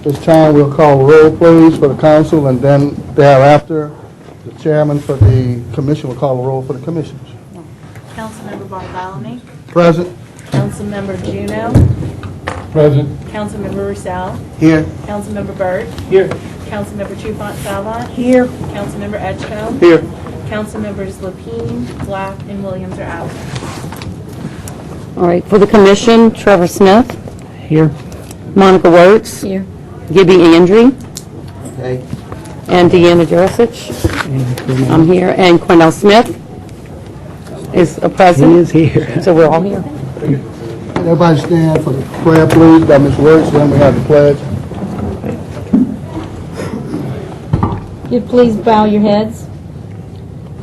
This time we'll call roll, please, for the council, and then thereafter, the chairman for the commission will call a roll for the commissions. Councilmember Bartholomew. Present. Councilmember Juneau. Present. Councilmember Roussel. Here. Councilmember Byrd. Here. Councilmember Trufant-Salvat. Here. Councilmember Edgecombe. Here. Councilmembers Lapine, Black, and Williams are out. All right, for the commission, Trevor Smith. Here. Monica Wirtz. Here. Gibby Andrew. Okay. And Deanna Jurisic. I'm here. And Cornell Smith is a present. He is here. So we're all here. Everybody stand for the prayer, please, by Ms. Wirtz, then we have the pledge. You'd please bow your heads.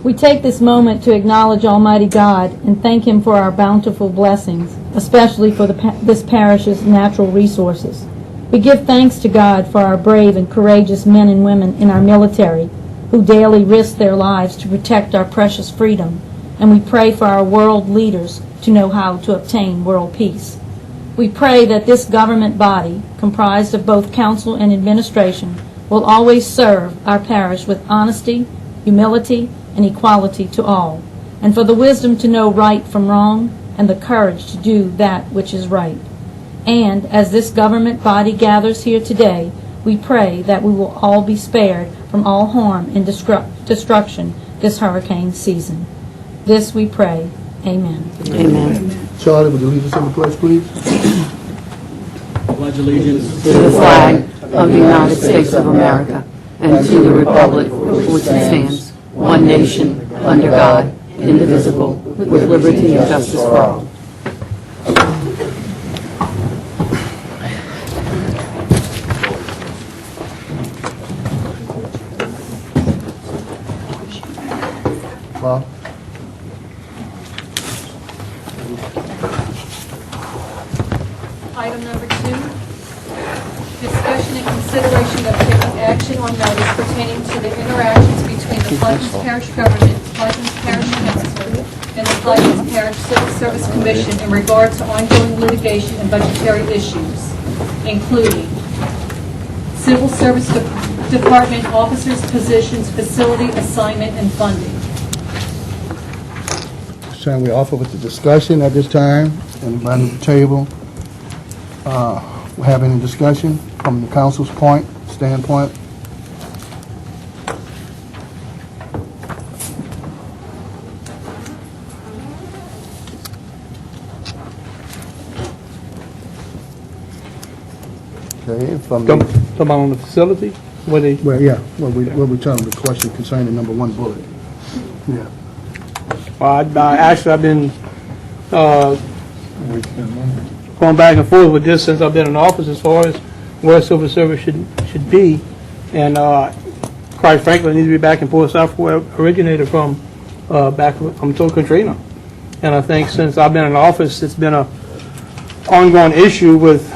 We take this moment to acknowledge Almighty God and thank Him for our bountiful blessings, especially for this parish's natural resources. We give thanks to God for our brave and courageous men and women in our military who daily risk their lives to protect our precious freedom, and we pray for our world leaders to know how to obtain world peace. We pray that this government body, comprised of both council and administration, will always serve our parish with honesty, humility, and equality to all, and for the wisdom to know right from wrong and the courage to do that which is right. And as this government body gathers here today, we pray that we will all be spared from all harm and destruction this hurricane season. This we pray. Amen. Amen. Charlie, would you lead us in the pledge, please? Pledge allegiance To the flag of the United States of America and to the republic for which it stands, one nation, under God, indivisible, with liberty and justice for all. Bob? Item number 2, discussion and consideration of taking action on matters pertaining to the interactions between the Pleasants Parish Government, Pleasants Parish Council, and the Pleasants Parish Civil Service Commission in regard to ongoing litigation and budgetary issues, including Civil Service Department officers' positions, facility assignment, and funding. This time we offer with the discussion at this time. Anybody at the table have any discussion from the council's standpoint? Okay, from the, Talking about on the facility? Where they, well, yeah, what we tell them the question concerning number 1 bullet. Yeah. actually, I've been going back and forth with this since I've been in office as far as where civil service should be. And quite frankly, it needs to be back in Port South where it originated from, back until Katrina. And I think since I've been in office, it's been a ongoing issue with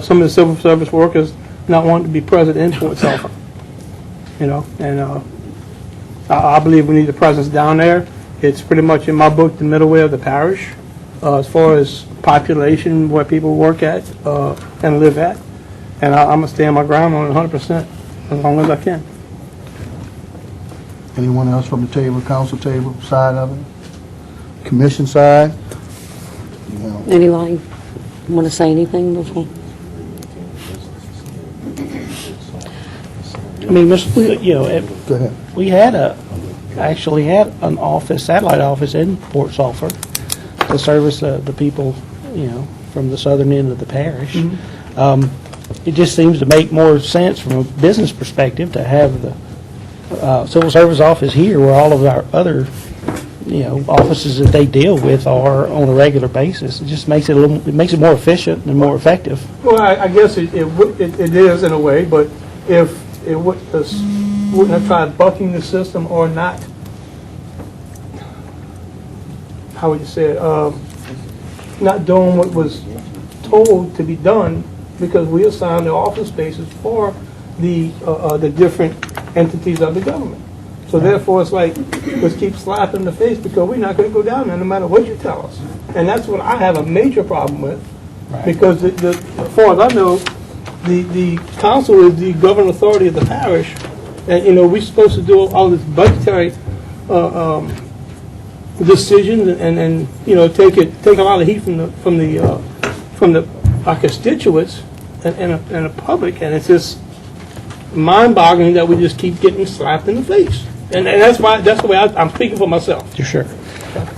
some of the civil service workers not wanting to be present in Port South. You know, and I believe we need a presence down there. It's pretty much in my book the middle way of the parish as far as population, where people work at and live at. And I'm going to stand my ground on it 100% as long as I can. Anyone else from the table, council table, side of it? Commission side? No. Anybody want to say anything before? I mean, you know, Go ahead. we actually had an office, satellite office in Port Sulphur to service the people, you know, from the southern end of the parish. It just seems to make more sense from a business perspective to have the civil service office here where all of our other, you know, offices that they deal with are on a regular basis. It just makes it it makes it more efficient and more effective. Well, I guess it is in a way, but if it wouldn't have tried bucking the system or not, how would you say it, not doing what was told to be done, because we assigned the office spaces for the different entities of the government. So therefore, it's like, let's keep slapping in the face because we're not going to go down there no matter what you tell us. And that's what I have a major problem with, because as far as I know, the council is the governing authority of the parish, and, we're supposed to do all this budgetary decisions and take a lot of heat from our constituents and the public, and it's just mind-boggling that we just keep getting slapped in the face. And that's the way I'm speaking for myself. Sure.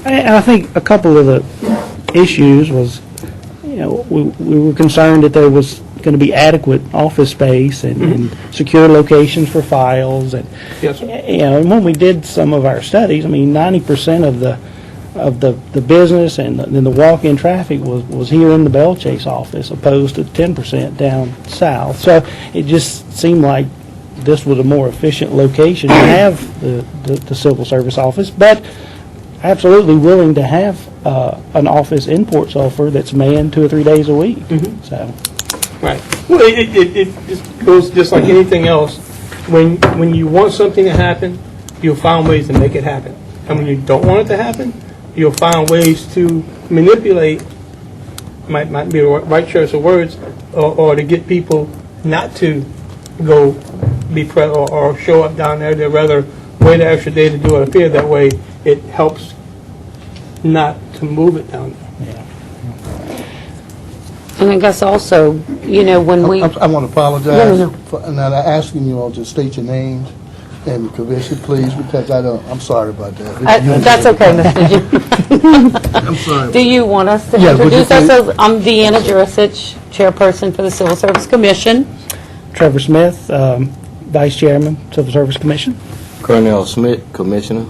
And I think a couple of the issues was, we were concerned that there was going to be adequate office space and secure locations for files. And, Yes, sir. and when we did some of our studies, 90% of the business and the walk-in traffic was here in the Bell Chase office, opposed to 10% down south. So it just seemed like this was a more efficient location to have the civil service office, but absolutely willing to have an office in Port Sulphur that's manned 2 or 3 days a week. So, Right. Well, it just goes just like anything else. When you want something to happen, you'll find ways to make it happen. And when you don't want it to happen, you'll find ways to manipulate, might be the right choice of words, or to get people not to go be or show up down there. They'd rather wait an extra day to do it up here. That way it helps not to move it down there. And I guess also, when we... I want to apologize No. for not asking you all to state your names and the commission, please, because I'm sorry about that. That's okay, Mr. Jim. I'm sorry. Do you want us to Yeah, would you introduce ourselves? I'm Deanna Jurasich, Chairperson for the Civil Service Commission. Trevor Smith, Vice Chairman, Civil Service Commission. Cornell Smith, Commissioner.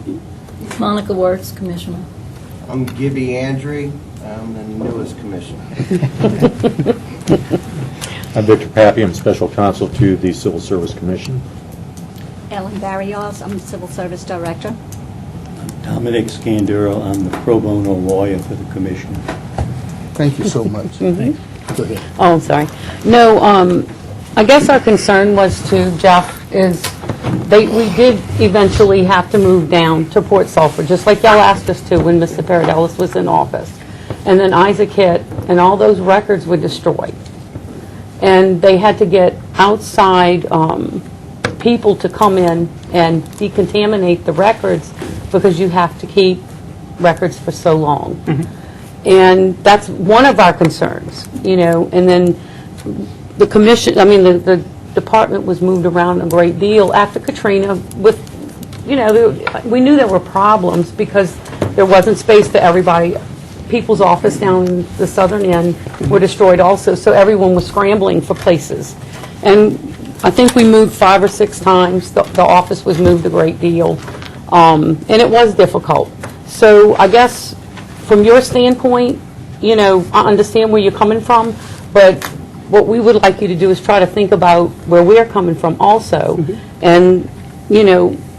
Monica Wertz, Commissioner. I'm Gibby Andre. I'm the newest commissioner. I'm Victor Pappy. I'm Special Counsel to the Civil Service Commission. Ellen Barrios, I'm Civil Service Director. Dominic Scanduro, I'm the pro bono lawyer for the commission. Thank you so much. Go ahead. Oh, I'm sorry. No, I guess our concern was to Jeff is we did eventually have to move down to Port Sulphur, just like y'all asked us to when Mr. Paradellis was in office. And then Isaac hit, and all those records were destroyed. And they had to get outside people to come in and decontaminate the records because you have to keep records for so long. And that's one of our concerns, and then the commission, the department was moved around a great deal after Katrina with, we knew there were problems because there wasn't space for everybody. People's office down the southern end were destroyed also, so everyone was scrambling for places. And I think we moved 5 or 6 times. The office was moved a great deal, and it was difficult. So I guess from your standpoint, I understand where you're coming from, but what we would like you to do is try to think about where we're coming from also. And,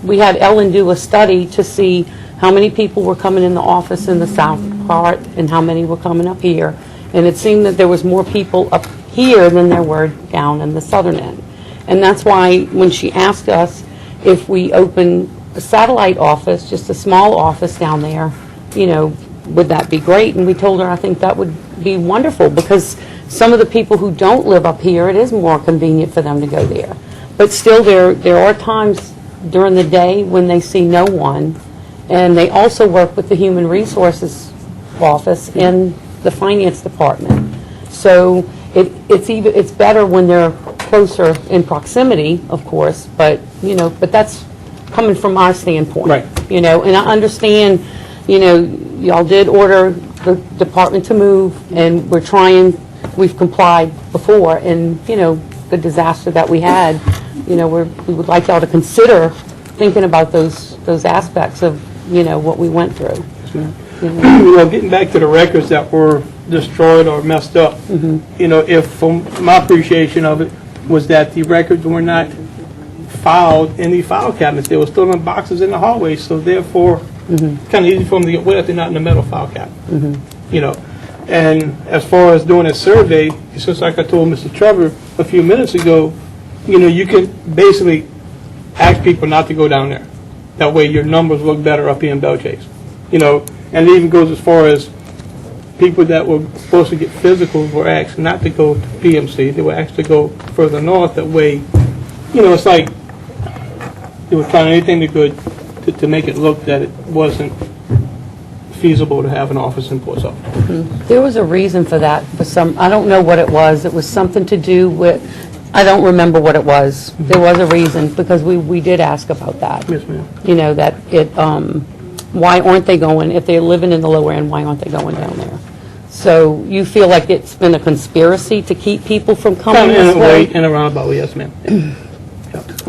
we had Ellen do a study to see how many people were coming in the office in the south part and how many were coming up here. And it seemed that there was more people up here than there were down in the southern end. And that's why when she asked us if we open a satellite office, just a small office down there, would that be great? And we told her I think that would be wonderful because some of the people who don't live up here, it is more convenient for them to go there. But still, there are times during the day when they see no one, and they also work with the Human Resources Office and the Finance Department. So it's better when they're closer in proximity, of course, but that's coming from our standpoint. Right. And I understand, y'all did order the department to move, and we've complied before, and, the disaster that we had, we would like y'all to consider thinking about those aspects of, what we went through. Getting back to the records that were destroyed or messed up, if from my appreciation of it was that the records were not filed in the file cabinets. They were still in boxes in the hallways, so therefore, it's kind of easy for them to get wet if they're not in the metal file cabinet. And as far as doing a survey, it's just like I told Mr. Trevor a few minutes ago, you can basically ask people not to go down there. That way your numbers look better up here in Bell Chase. And it even goes as far as people that were supposed to get physicals were asked not to go to PMC. They were asked to go further north. That way, it's like they were trying anything they could to make it look that it wasn't feasible to have an office in Port Suffolk. There was a reason for that, I don't know what it was. It was something to do with, I don't remember what it was. There was a reason, because we did ask about that. Yes, ma'am. That it, why aren't they going, if they're living in the lower end, why aren't they going down there? So you feel like it's been a conspiracy to keep people from coming In this a way, way? in a roundabout way, yes, ma'am.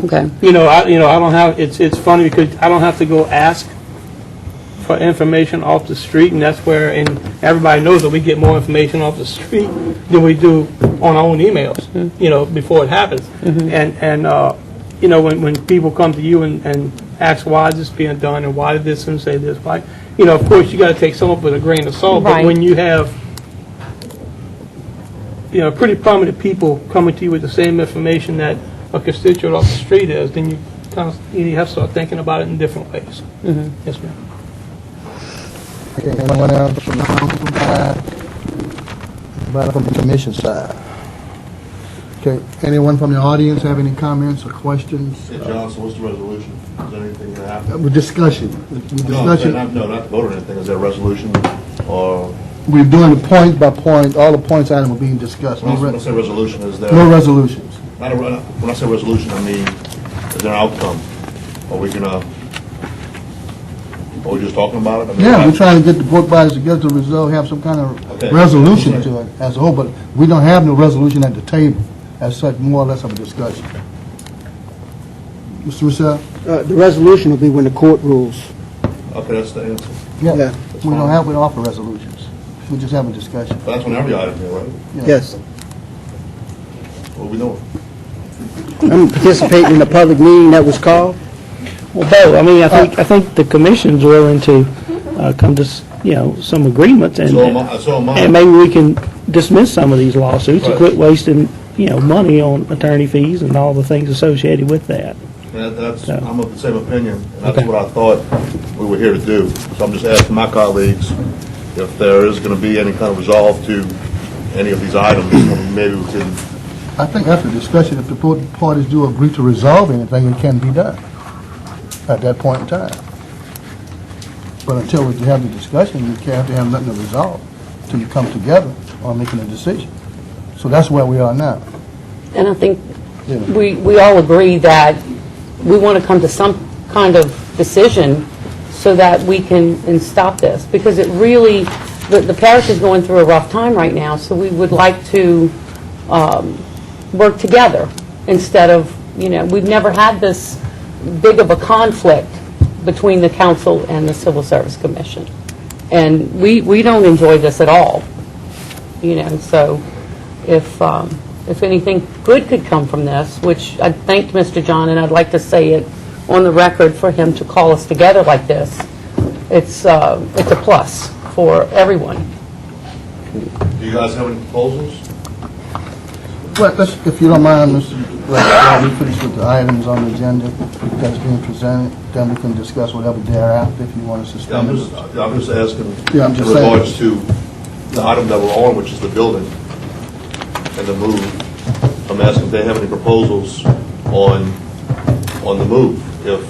Okay. I don't have, it's funny because I don't have to go ask for information off the street, and that's where, and everybody knows that we get more information off the street than we do on our own emails, before it happens. And when people come to you and ask why is this being done, and why did this and say this, why, of course, you got to take some of it with a grain of salt, but Right. when you have, pretty prominent people coming to you with the same information that a constituent off the street is, then you you have to start thinking about it in different ways. Yes, ma'am. Okay, anyone else from the council side? Anybody from the commission side? Okay, anyone from the audience have any comments or questions? Hey, Johnson, what's the resolution? Is there anything that happened? With discussion. Not to vote or anything. Is there a resolution or? We're doing it point by point, all the points item are being discussed. When I say resolution, is there? No resolutions. When I say resolution, I mean, is there an outcome? Are we just talking about it? I mean, Yeah, we're trying to get the both bodies together to resolve, have some kind of Okay. resolution to it as a whole, but we don't have no resolution at the table as such, more or less of a discussion. Mr. Rousseau? The resolution will be when the court rules. Okay, that's the answer. Yeah. We don't offer resolutions. We just have a discussion. But that's on every item here, right? Yes. What are we doing? I'm participating in the public meeting that was called. Well, Bo, I think the commission's willing to come to, some agreements, and So am I. and maybe we can dismiss some of these lawsuits and Right. quit wasting, money on attorney fees and all the things associated with that. I'm of the same opinion, and that's Okay. what I thought we were here to do. So I'm just asking my colleagues if there is going to be any kind of resolve to any of these items, maybe we can. I think after discussion, if the both parties do agree to resolve anything, it can be done at that point in time. But until we have the discussion, you can't have to have nothing to resolve until you come together on making a decision. So that's where we are now. And I think Yeah. we all agree that we want to come to some kind of decision so that we can stop this, because it really, the parish is going through a rough time right now, so we would like to work together instead of, we've never had this big of a conflict between the council and the Civil Service Commission. And we don't enjoy this at all, so if anything good could come from this, which I thanked Mr. John, and I'd like to say it on the record for him to call us together like this, it's a plus for everyone. Do you guys have any proposals? Well, if you don't mind, Mr. While we finish with the items on the agenda that's being presented, then we can discuss whatever thereafter if you want to suspend it. I'm just asking Yeah, I'm just in saying. regards to the item that we're on, which is the building and the move. I'm asking if they have any proposals on the move. If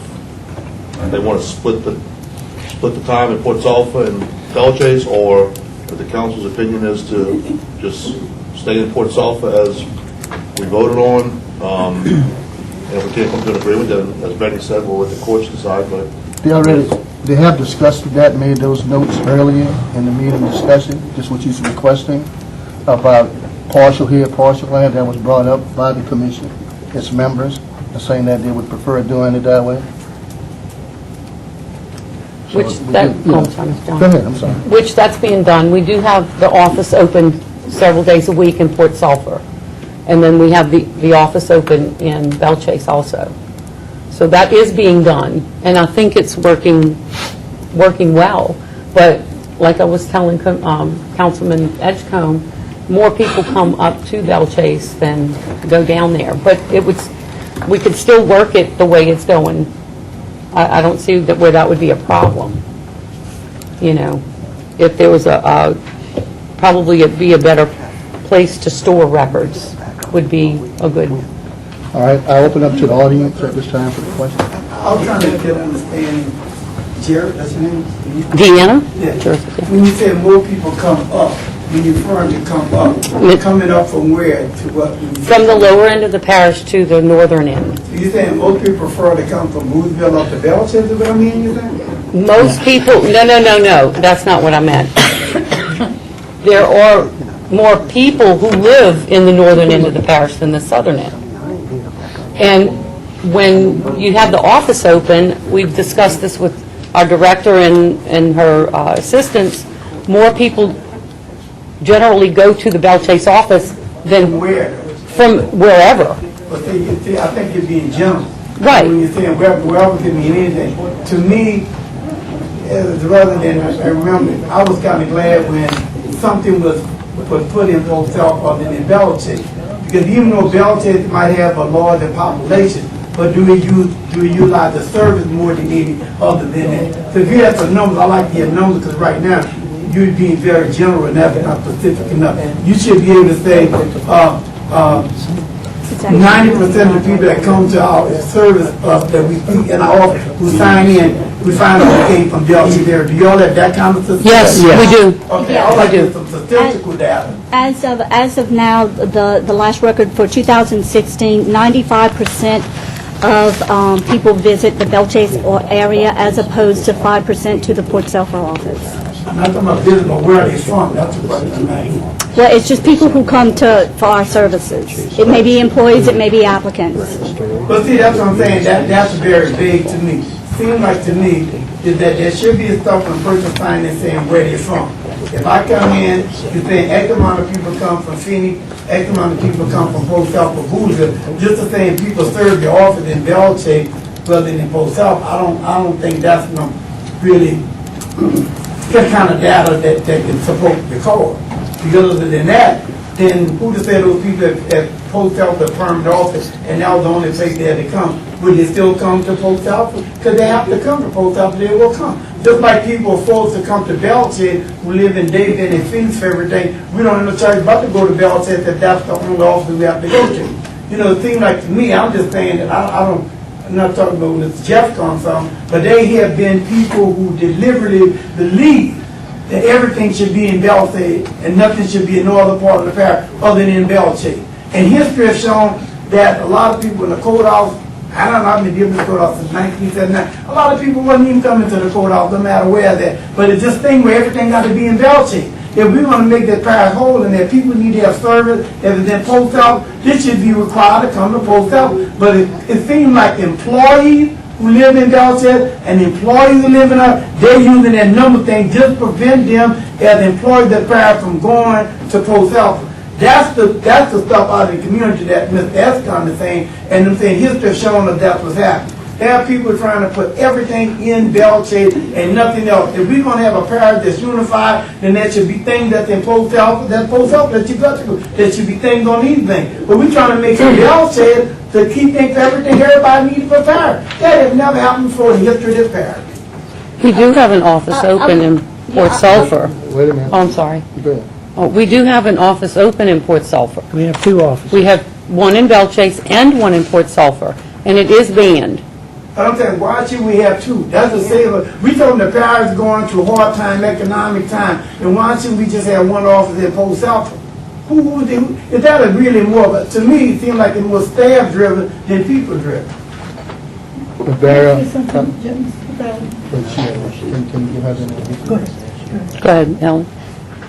they want to split the time in Port Sulphur and Belchase, or if the council's opinion is to just stay in Port Sulphur as we voted on. And if we can't come to an agreement, then, as Benny said, we'll let the courts decide, but They have discussed that, made those notes earlier in the meeting discussion, just what you're requesting, about partial here, partial there. That was brought up by the commission, its members, and saying that they would prefer doing it that way. So Which we that, did, you know. I'm sorry, Mr. John. Go ahead, I'm sorry. Which that's being done. We do have the office open several days a week in Port Sulphur. And then we have the office open in Belchase also. So that is being done, and I think it's working well. But like I was telling Councilman Edgecombe, more people come up to Belchase than go down there. But we could still work it the way it's going. I don't see where that would be a problem. If there was probably it'd be a better place to store records, would be a good. All right, I'll open up to the audience at this time for the question. I'm trying to get an understanding. Jared, that's your name? Deanna? Yeah. Sure. When you say more people come up, when you're referring to come up, coming up from where to what? From the lower end of the parish to the northern end. So you're saying most people prefer to come from Boothville up to Belchester, is what I mean, you saying? Most people, no, that's not what I meant. There are more people who live in the northern end of the parish than the southern end. And when you have the office open, we've discussed this with our director and her assistants, more people generally go to the Belchase office than from wherever. But see, I think you're being general. Right. When you're saying wherever can mean anything. To me, rather than, I remember, I was kind of glad when something was put in Post Elk other than Belchase. Because even though Belchase might have a larger population, but do we utilize the service more than any other than that? So if you have some numbers, I like to get numbers because right now you're being very general and that's not specific enough. You should be able to say 90% of the people that come to our service that we see in our office who sign in, we find out they came from Belchase there. Do y'all have that kind of statistics? Yes, we do. Okay, I like to get some statistical data. As of now, the last record for 2016, 95% of people visit the Belchase area as opposed to 5% to the Port Sulphur office. I'm not talking about business, but where are they from? That's the question I'm asking. Well, it's just people who come for our services. It may be employees, it may be applicants. But see, that's what I'm saying. That's very vague to me. Seems like to me is that there should be a stuff when a person signs in saying where they're from. If I come in, you're saying X amount of people come from Phoenix, X amount of people come from Post South or Boothville, just the same people serve the office in Belchase rather than in Post South. I don't think that's no really that kind of data that can support the cause. Because other than that, then who to say those people at Post South are permanent office and that was the only place there to come? Would they still come to Post South? Because they have to come to Post South, they will come. Just like people are forced to come to Belchase who live in David and Phoenix for everything, we don't have no choice but to go to Belchase if that's the only office we have to go to. You know, it seems like to me, I'm just saying that I'm not talking about when Jeff comes from, but they have been people who deliberately believe that everything should be in Belchase and nothing should be in no other part of the parish other than in Belchase. And history has shown that a lot of people in the courthouse, I don't know, I've been dealing with the courthouse since 1979, a lot of people wasn't even coming to the courthouse, no matter where they're, but it's this thing where everything got to be in Belchase. If we want to make that parish whole and that people need to have service, if it's in Post South, this should be required to come to Post South. But it seems like employees who live in Belchase and employees who live in they're using that number thing just to prevent them as employees that parish from going to Post South. That's the stuff out of the community that Mr. Escon is saying, and them saying history has shown us that's what's happening. There are people trying to put everything in Belchase and nothing else. If we're going to have a parish that's unified, then there should be things that's in Post South, that you got to go. There should be things on these things. But we're trying to make Belchase to keep things, everything everybody needs for a parish. That has never happened before in the history of this parish. We do have an office open in Port Sulphur. Wait a minute. Oh, I'm sorry. Go ahead. Oh, we do have an office open in Port Sulphur. We have two offices. We have one in Belchase and one in Port Sulphur, and it is banned. I'm saying, why should we have two? That's a saver. We told them the parish is going through a hard time, economic time, and why should we just have one office in Post South? Is that really more? But to me, it seems like it was staff driven than people driven. Barry, Go ahead, Ellen.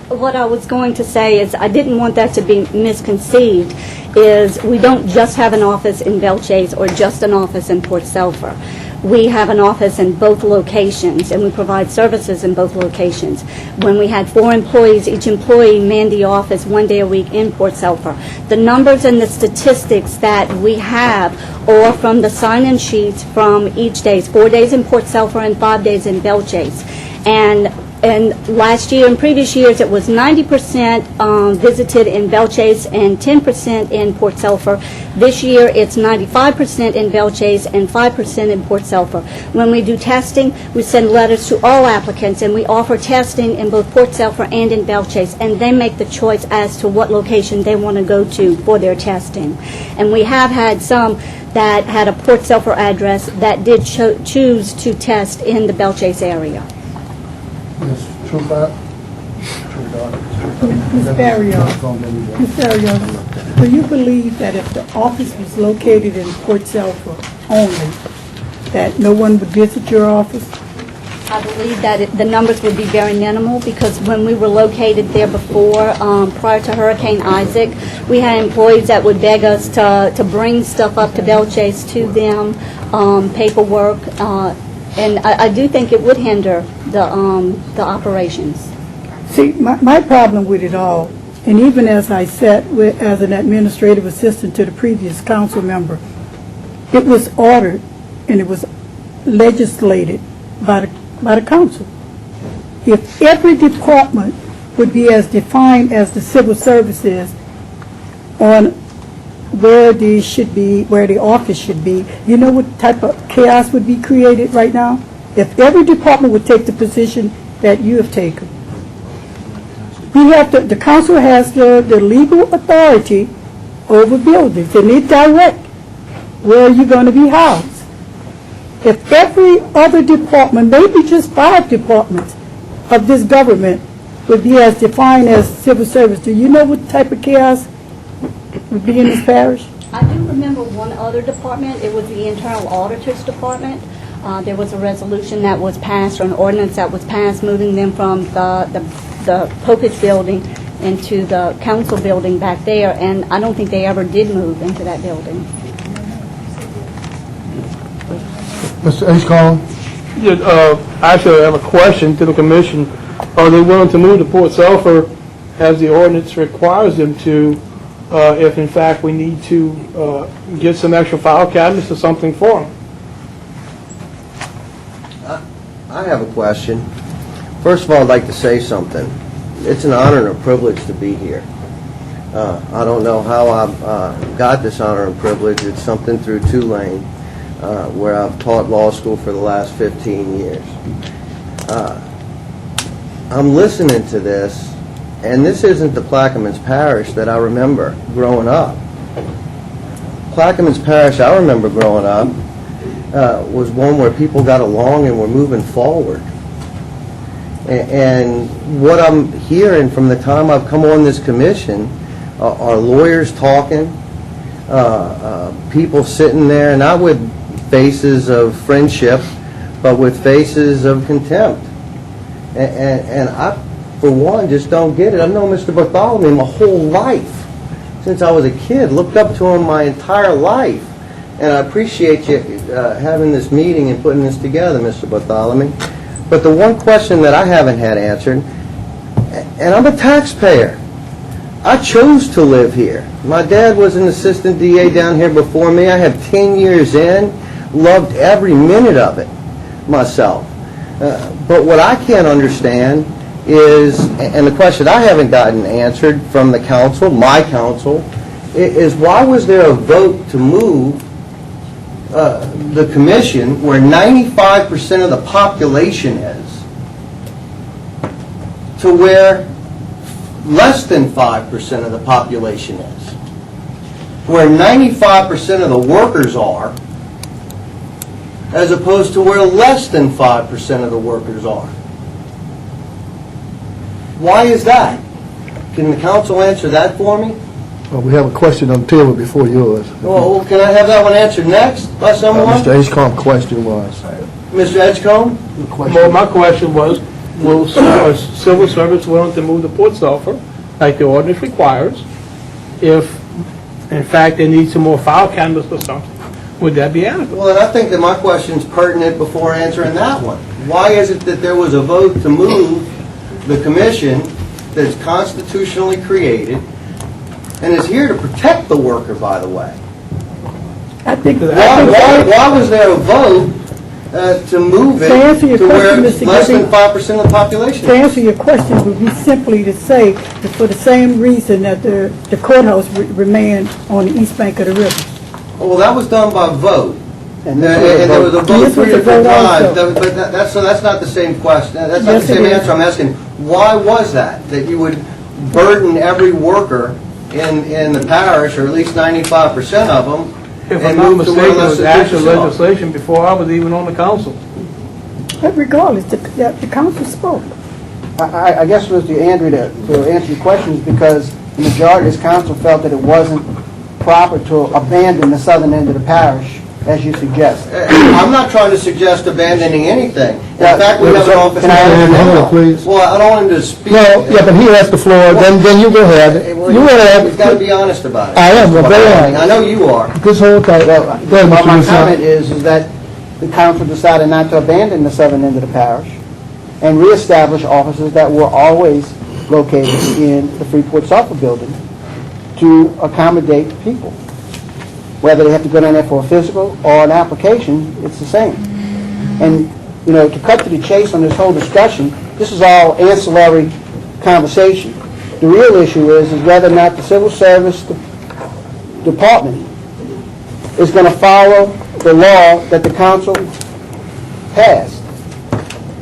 What I was going to say is I didn't want that to be misconceived, is we don't just have an office in Belchase or just an office in Port Sulphur. We have an office in both locations, and we provide services in both locations. When we had 4 employees, each employee manned the office 1 day a week in Port Sulphur. The numbers and the statistics that we have are from the sign-in sheets from each day. 4 days in Port Sulphur and 5 days in Belchase. And And last year and previous years, it was 90% visited in Belchase and 10% in Port Sulphur. This year, it's 95% in Belchase and 5% in Port Sulphur. When we do testing, we send letters to all applicants, and we offer testing in both Port Sulphur and in Belchase, and they make the choice as to what location they want to go to for their testing. And we have had some that had a Port Sulphur address that did choose to test in the Belchase area. Ms. Truebach? Ms. Barrios, do you believe that if the office was located in Port Sulphur only, that no one would visit your office? I believe that the numbers would be very minimal, because when we were located there before, prior to Hurricane Isaac, we had employees that would beg us to bring stuff up to Belchase to them, paperwork, and I do think it would hinder the operations. See, my problem with it all, and even as I sat as an administrative assistant to the previous council member, it was ordered and it was legislated by the council. If every department would be as defined as the civil service is on where the office should be, you know what type of chaos would be created right now? If every department would take the position that you have taken. The council has the legal authority over buildings, and it direct where you're going to be housed. If every other department, maybe just 5 departments of this government would be as defined as civil service, do you know what type of chaos would be in this parish? I do remember one other department. It was the Internal Auditor's Department. There was a resolution that was passed, or an ordinance that was passed, moving them from the Popage building into the council building back there, and I don't think they ever did move into that building. Mr. H. Actually, I have a question to the commission. Are they willing to move to Port Sulphur as the ordinance requires them to, if in fact we need to get some extra file cabinets or something for them? I have a question. First of all, I'd like to say something. It's an honor and a privilege to be here. I don't know how I got this honor and privilege. It's something through Tulane, where I've taught law school for the last 15 years. I'm listening to this, and this isn't the Plaquemines Parish that I remember growing up. Plaquemines Parish I remember growing up was one where people got along and were moving forward. And what I'm hearing from the time I've come on this commission are lawyers talking, people sitting there, not with faces of friendship, but with faces of contempt. And I, for one, just don't get it. I've known Mr. Bartholomew my whole life. Since I was a kid, looked up to him my entire life. And I appreciate you having this meeting and putting this together, Mr. Bartholomew. But the one question that I haven't had answered, and I'm a taxpayer. I chose to live here. My dad was an assistant DA down here before me. I had 10 years in, loved every minute of it myself. But what I can't understand is, and the question I haven't gotten answered from the council, my council, is why was there a vote to move the commission where 95% of the population is to where less than 5% of the population is, where 95% of the workers are, as opposed to where less than 5% of the workers are? Why is that? Can the council answer that for me? Well, we have a question on the table before yours. Well, can I have that one answered next by someone? Mr. Edgecombe's question was. Mr. Edgecombe? Well, my question was, will civil service willing to move to Port Sulphur, like the ordinance requires, if in fact they need some more file cabinets or something? Would that be adequate? Well, and I think that my question's pertinent before answering that one. Why is it that there was a vote to move the commission that's constitutionally created and is here to protect the worker, by the way? I think Why was there a vote to move it To answer your to where question, it's Mr. less than Gibby, 5% of the population. To answer your question would be simply to say that for the same reason that the courthouse remained on the east bank of the river. Well, that was done by vote. And this was a there was a vote. vote This was 3 a different vote also. times. But that's not the same question. That's not Yes, the it same is. answer. I'm asking, why was that you would burden every worker in the parish, or at least 95% of them, If I'm and not move to where mistaken, it less was than actual 2%? legislation before I was even on the council. But regardless, the council spoke. I guess, Mr. Andrew, to answer your questions, because the majority of this council felt that it wasn't proper to abandon the southern end of the parish, as you suggest. I'm not trying to suggest abandoning anything. In fact, we have an office. Can I ask now. hold on, please? Well, I don't want him to speak. No, yeah, but he has the floor, then you go ahead. Well, You go He's got to ahead. be honest about it. I am, That's well, what very I'm saying. honest. I know you are. This whole thing, go ahead, My Mr. comment Russo. is that the council decided not to abandon the southern end of the parish and reestablish offices that were always located in the Freeport Sulphur building to accommodate people. Whether they have to go down there for a physical or an application, it's the same. And, to cut to the chase on this whole discussion, this is all ancillary conversation. The real issue is whether or not the civil service department is going to follow the law that the council passed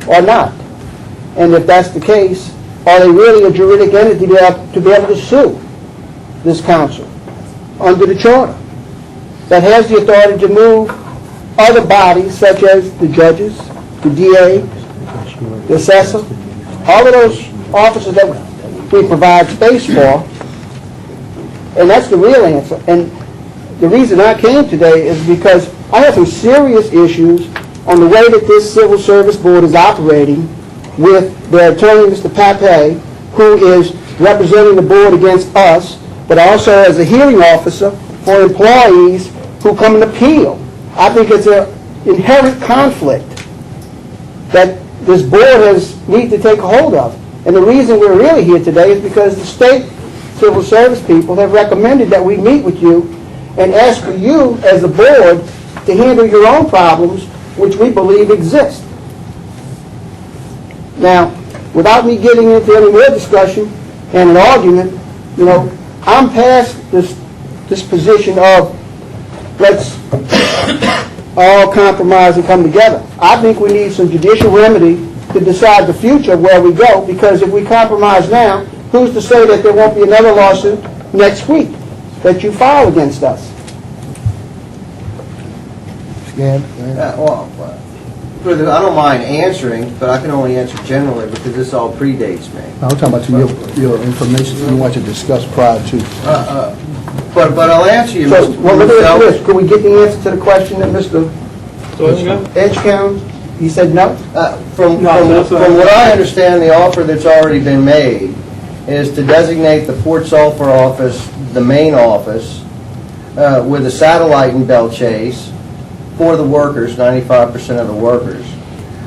or not. And if that's the case, are they really a juridic entity to be able to sue this council under the charter that has the authority to move other bodies such as the judges, the DA, the assessor, all of those officers that we provide space for? And that's the real answer. And the reason I came today is because I have some serious issues on the way that this civil service board is operating with their attorney, Mr. Pape, who is representing the board against us, but also as a hearing officer for employees who come and appeal. I think it's an inherent conflict that this board needs to take a hold of. And the reason we're really here today is because the state civil service people have recommended that we meet with you and ask for you as a board to handle your own problems, which we believe exist. Now, without me getting into any more discussion and an argument, I'm past this position of let's all compromise and come together. I think we need some judicial remedy to decide the future of where we go, because if we compromise now, who's to say that there won't be another lawsuit next week that you file against us? I don't mind answering, but I can only answer generally because this all predates me. I'm talking about your information you want to discuss prior to. But I'll answer you, So, Mr. well, let me ask you Russo. this. Could we get the answer to the question that Mr. Edgecombe, he said no? From that's not- what I understand, the offer that's already been made is to designate the Port Sulphur office, the main office, with a satellite in Belle Chase for the workers, 95% of the workers.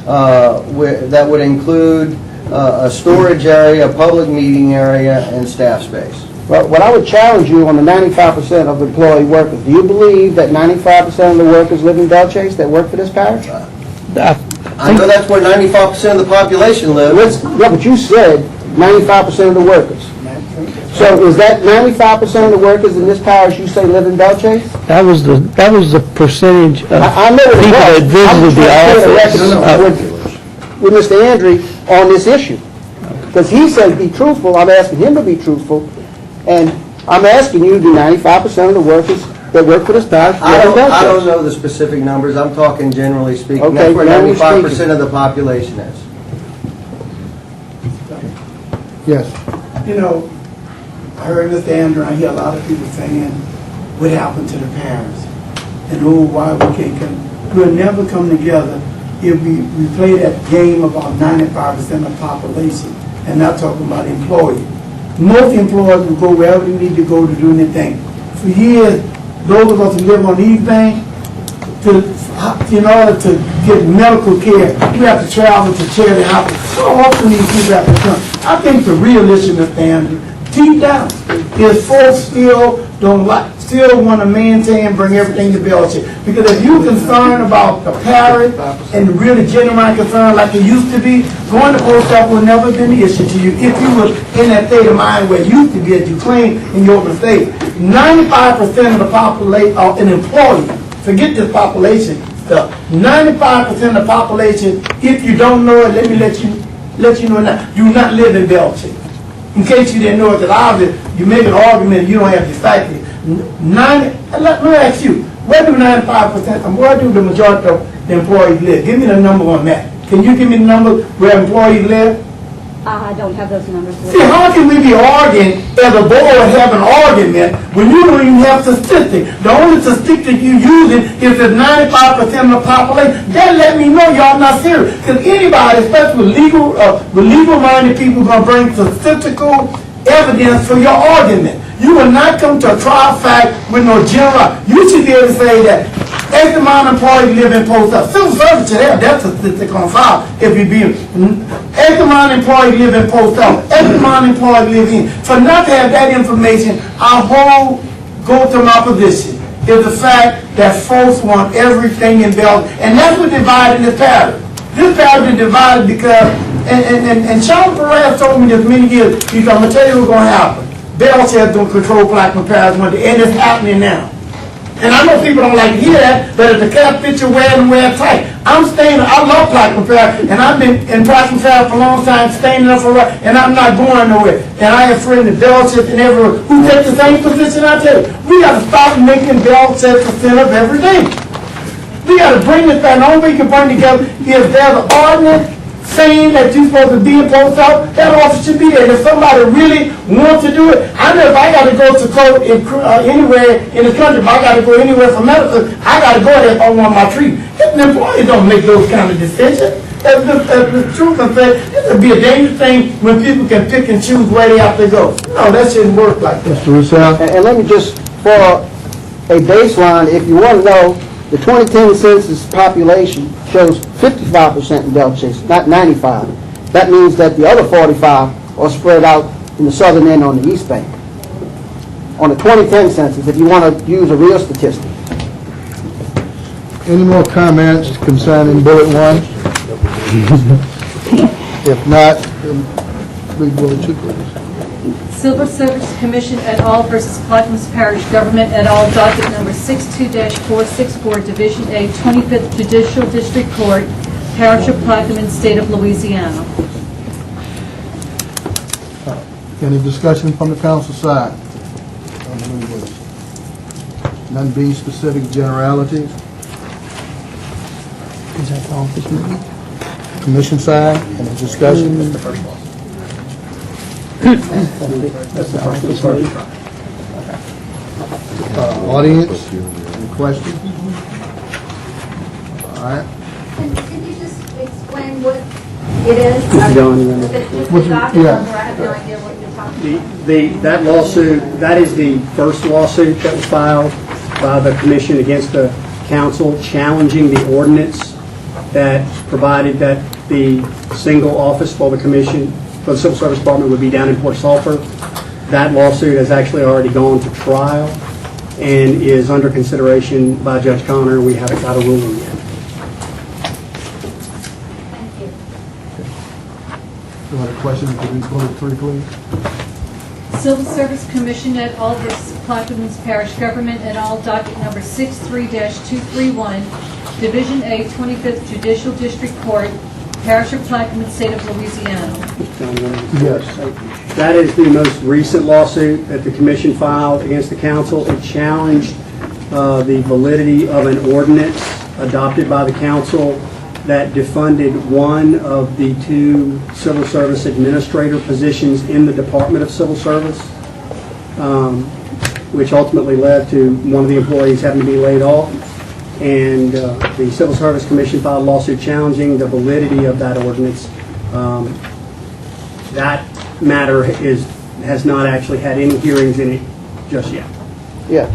That would include a storage area, a public meeting area, and staff space. Well, what I would challenge you on the 95% of employee workers, do you believe that 95% of the workers live in Belle Chase that work for this parish? I know that's where 95% of the population lives. Yeah, but you said 95% of the workers. So is that 95% of the workers in this parish you say live in Belle Chase? That was the percentage of I know what it people was. that visited the office. With Mr. Andre on this issue. Because he said be truthful, I'm asking him to be truthful, and I'm asking you, do 95% of the workers that work for this parish live in Belle Chase? I don't know the specific numbers. I'm talking generally speaking. Okay, That's where generally 95% speaking. of the population is. Yes. I heard Mr. Andrew, I hear a lot of people saying, what happened to the parish? And why we can't come. We'll never come together if we play that game about 95% of the population and not talking about employees. Most employers will go wherever they need to go to do anything. For years, those of us who live on these banks, in order to get medical care, we have to travel to charity hospitals. So often these people have to come. I think the real issue, Mr. Andrew, deep down, is folks still still want to maintain and bring everything to Belcher. Because if you're concerned about the parish and really genuine concern like it used to be, going to post office will never been the issue to you if you were in that state of mind where it used to be, as you claim in your mistake. 95% of the population are an employee. Forget this population stuff. 95% of the population, if you don't know it, let me let you know now, you not live in Belcher. In case you didn't know it, because obviously you make an argument you don't have to cite it. Let me ask you, where do 95% and where do the majority of the employees live? Give me the number on that. Can you give me the number where employees live? I don't have those numbers. See, how can we be arguing as a board have an argument when you don't even have statistics? The only statistic you're using is that 95% of the population. That let me know y'all not serious. Because anybody, especially with legal-minded people, going to bring statistical evidence for your argument. You will not come to a trial fact with no general. You should be able to say that X amount of employees live in post office. Civil service should have that statistic on file if you be X amount of employees live in post office. X amount of employees live in. For not to have that information, our whole go to my position is the fact that folks want everything in Belgium. And that's what divided this parish. This parish is divided because, and Sean Perez told me this many years, he said, I'm going to tell you what's going to happen. Belcher is going to control Plaquemine Parish one day, and it's happening now. And I know people don't like to hear that, but if the cap fits your wear and wear tight. I love Plaquemine Parish, and I've been in Plaquemine Parish for a long time, staying there for a while, and I'm not going nowhere. And I have friends in Belcher and everywhere who take the same position I take. We got to stop making Belcher the center of everything. We got to bring this back. The only way we can bring together is there's an ordinance saying that you're supposed to be in post office, that office should be there. And if somebody really wants to do it, I know if I got to go to court anywhere in the country, if I got to go anywhere for medical, I got to go there if I want my treatment. Employees don't make those kind of decisions. As the truth can say, it would be a dangerous thing when people can pick and choose where they have to go. No, that shouldn't work like that. Mr. Roussel? And let me just, for a baseline, if you want to know, the 2010 census population shows 55% in Belchase, not 95. That means that the other 45 are spread out in the southern end on the east bank. On the 2010 census, if you want to use a real statistic. Any more comments concerning bullet 1? If not, then read bullet 2, please. Civil Service Commission et al. Versus Plaquemine Parish Government et al. Docket number 62-464, Division A, 25th Judicial District Court, Parish of Plaquemine, State of Louisiana. Any discussion from the council side? None being specific generalities. Is that the office meeting? Commission side, any discussion? That's the first one. That's the first. Audience, any questions? All right. Can you just explain what it is? Yeah. I have no idea what you're talking about. That lawsuit, that is the first lawsuit that was filed by the commission against the council challenging the ordinance that provided that the single office for the commission, for the Civil Service Department, would be down in Port Sulphur. That lawsuit has actually already gone to trial and is under consideration by Judge Connor. We haven't got a ruling yet. Thank you. You want a question? Could we go to 3, please? Civil Service Commission et al. Versus Plaquemine Parish Government et al. Docket number 63-231, Division A, 25th Judicial District Court, Parish of Plaquemine, State of Louisiana. Yes. That is the most recent lawsuit that the commission filed against the council. It challenged the validity of an ordinance adopted by the council that defunded one of the 2 civil service administrator positions in the Department of Civil Service, which ultimately led to one of the employees having to be laid off. And the Civil Service Commission filed a lawsuit challenging the validity of that ordinance. That matter has not actually had any hearings in it just yet. Yeah.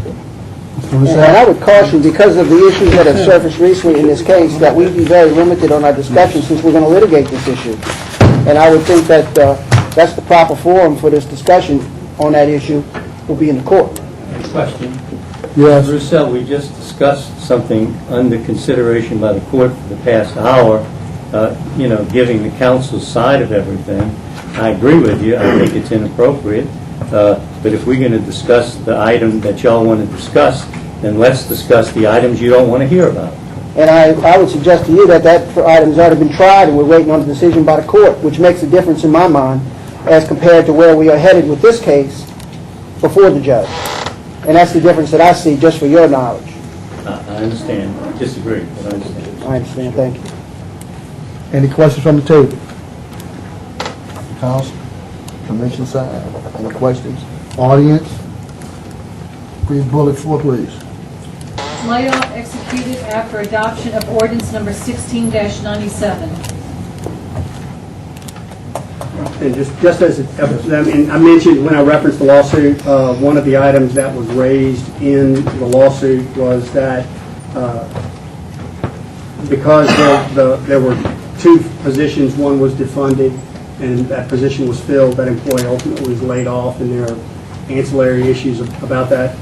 And I would caution, because of the issues that have surfaced recently in this case, that we be very limited on our discussion since we're going to litigate this issue. And I would think that that's the proper forum for this discussion on that issue will be in the court. Question. Yes. Russell, we just discussed something under consideration by the court for the past hour, giving the council's side of everything. I agree with you. I think it's inappropriate. But if we're going to discuss the item that y'all want to discuss, then let's discuss the items you don't want to hear about. And I would suggest to you that item's already been tried and we're waiting on a decision by the court, which makes a difference in my mind as compared to where we are headed with this case before the judge. And that's the difference that I see, just for your knowledge. I understand. I disagree, but I understand. I understand. Thank you. Any questions from the table? Council, commission side, any questions? Audience? Please bullet 4, please. Layoff executed after adoption of ordinance number 16-97. And just as, I mentioned when I referenced the lawsuit, one of the items that was raised in the lawsuit was that because there were 2 positions, one was defunded, and that position was filled, that employee ultimately was laid off, and there are ancillary issues about that.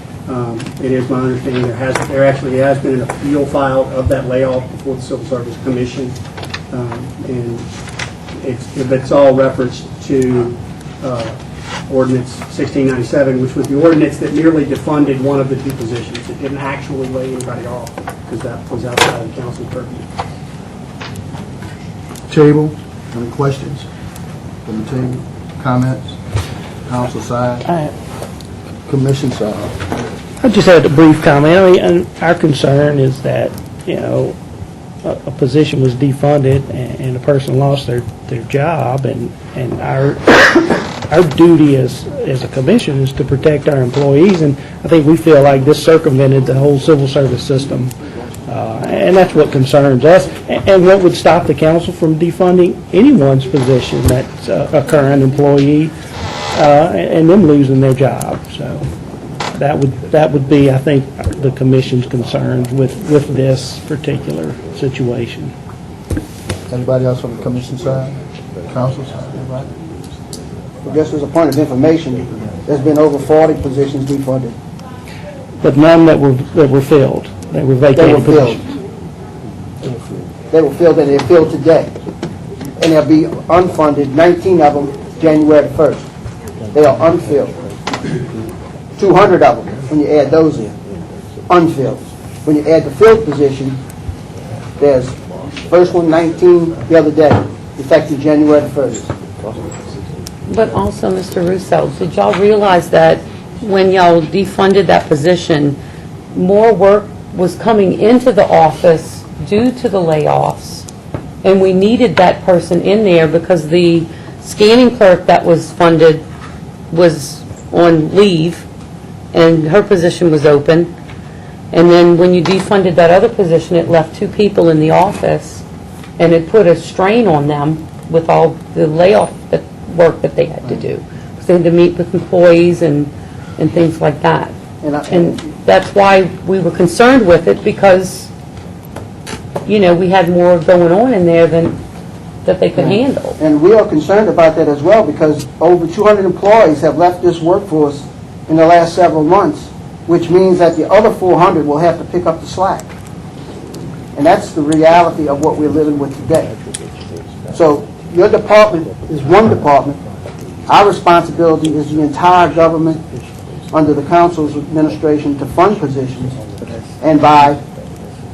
It is my understanding there actually has been an appeal filed of that layoff before the Civil Service Commission, and it's all referenced to Ordinance 1697, which was the ordinance that merely defunded one of the 2 positions. It didn't actually lay anybody off because that was outside of the council purview. Table, any questions from the table? Comments? Council side? Commission side? I just had a brief comment. I mean, and our concern is that, a position was defunded and a person lost their job, and our duty as a commission is to protect our employees, and I think we feel like this circumvented the whole civil service system, and that's what concerns us, and what would stop the council from defunding anyone's position that's a current employee and them losing their job. So that would be, I think, the commission's concerns with this particular situation. Anybody else from the commission side? Council side? Anybody? Just as a point of information, there's been over 40 positions defunded. But none that were filled. They were vacated positions. They were filled and they're filled today. And they'll be unfunded, 19 of them, January 1st. They are unfilled. 200 of them, when you add those in, unfilled. When you add the filled position, there's first one 19 the other day, effective January 1st. But also, Mr. Russo, did y'all realize that when y'all defunded that position, more work was coming into the office due to the layoffs, and we needed that person in there because the scanning clerk that was funded was on leave, and her position was open. And then when you defunded that other position, it left 2 people in the office, and it put a strain on them with all the layoff work that they had to do. Because they had to meet with employees and things like that. And that's why we were concerned with it, because, we had more going on in there than that they could handle. And we are concerned about that as well, because over 200 employees have left this workforce in the last several months, which means that the other 400 will have to pick up the slack. And that's the reality of what we're living with today. So your department is one department. Our responsibility is the entire government under the council's administration to fund positions. And by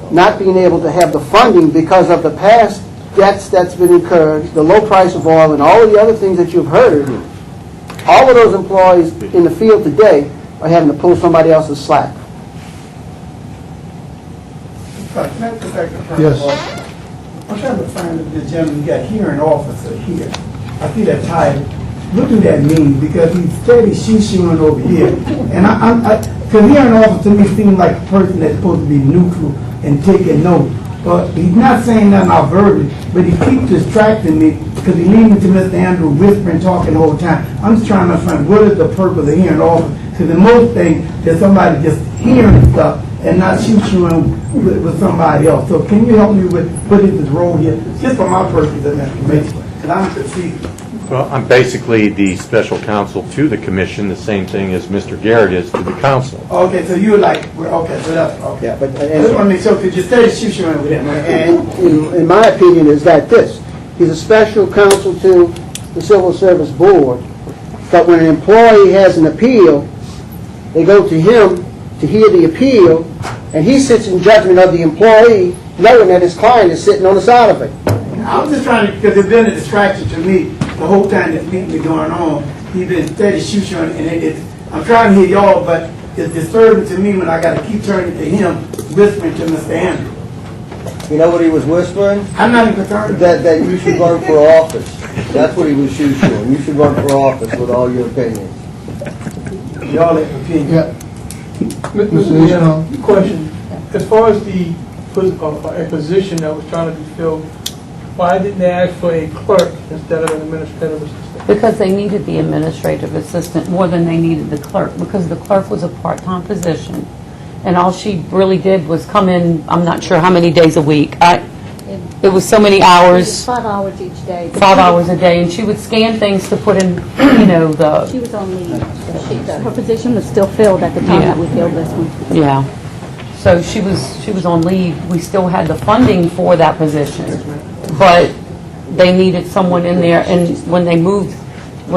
not being able to have the funding because of the past debts that's been incurred, the low price of oil, and all of the other things that you've heard, all of those employees in the field today are having to pull somebody else's slack. Yes. I'm trying to find the gentleman, you got hearing officer here. I see that title. What do that mean? Because he's steady shooing over here. And because hearing officer to me seems like a person that's supposed to be neutral and taking notes. But he's not saying nothing out verbally, but he keeps distracting me because he leaves me to Mr. Andrew whispering, talking the whole time. I'm just trying to find what is the purpose of hearing officer. Because in most things, there's somebody just hearing stuff and not shooting with somebody else. So can you help me with what is his role here? Just for my purpose of information. Because I'm confused. Well, I'm basically the special counsel to the commission, the same thing as Mr. Garrett is to the council. Okay, so you were like, okay, so that's, okay. Yeah, but, I just want to make sure, because you said shoot with him, right? and in my opinion, is that this, he's a special counsel to the Civil Service Board, but when an employee has an appeal, they go to him to hear the appeal, and he sits in judgment of the employee, knowing that his client is sitting on the side of it. I was just trying to, because it's been a distraction to me the whole time this meeting been going on. He's been steady shooting, and I'm trying to hear y'all, but it's disturbing to me when I got to keep turning to him, whispering to Mr. Andrew. You know what he was whispering? I'm not even concerned. That you should run for office. That's what he was shooting. You should run for office with all your opinions. Y'all have opinion. Yeah. Mr. Leon, question. As far as the a position that was trying to be filled, why didn't they ask for a clerk instead of an administrative assistant? Because they needed the administrative assistant more than they needed the clerk, because the clerk was a part-time position. And all she really did was come in, I'm not sure how many days a week. It was so many hours. 5 hours each day. 5 hours a day, and she would scan things to put in, the... She was on leave. Her position was still filled at the time that we filled this one. Yeah. So she was on leave. We still had the funding for that position, but they needed someone in there, and when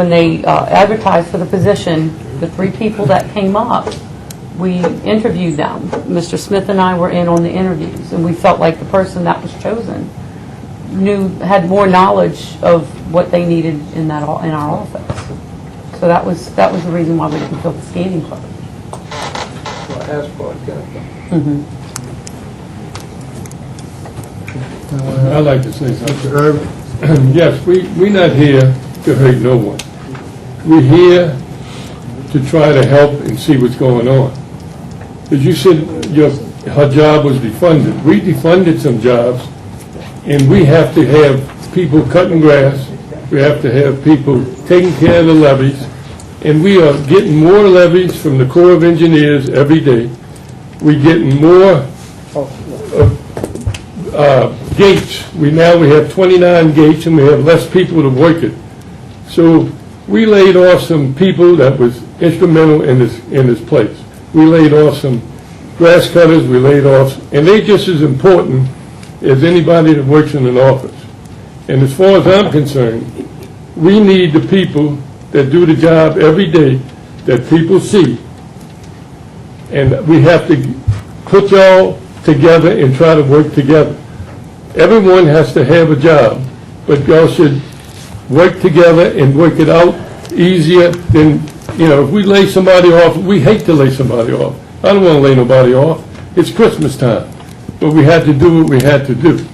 they advertised for the position, the 3 people that came up, we interviewed them. Mr. Smith and I were in on the interviews, and we felt like the person that was chosen had more knowledge of what they needed in our office. So that was the reason why we didn't fill the scanning clerk. Well, I asked for it. I'd like to say something. Yes, we're not here to hurt no one. We're here to try to help and see what's going on. As you said, her job was defunded. We defunded some jobs, and we have to have people cutting grass. We have to have people taking care of the levees, and we are getting more levees from the Corps of Engineers every day. We're getting more gates. We have 29 gates, and we have less people to work it. So we laid off some people that was instrumental in this place. We laid off some grass cutters, we laid off, and they're just as important as anybody that works in an office. And as far as I'm concerned, we need the people that do the job every day that people see. And we have to put y'all together and try to work together. Everyone has to have a job, but y'all should work together and work it out easier than, if we lay somebody off, we hate to lay somebody off. I don't want to lay nobody off. It's Christmas time. But we had to do what we had to do.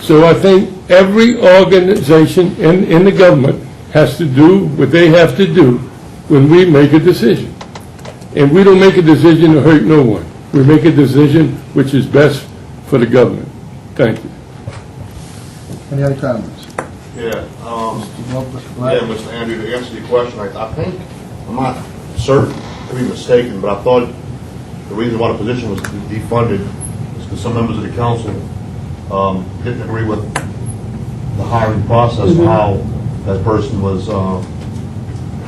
So I think every organization in the government has to do what they have to do when we make a decision. And we don't make a decision to hurt no one. We make a decision which is best for the government. Thank you. Any other comments? Yeah, Mr. Andrew, to answer your question, I think, I'm not certain, could be mistaken, but I thought the reason why the position was defunded is because some members of the council didn't agree with the hiring process, how that person was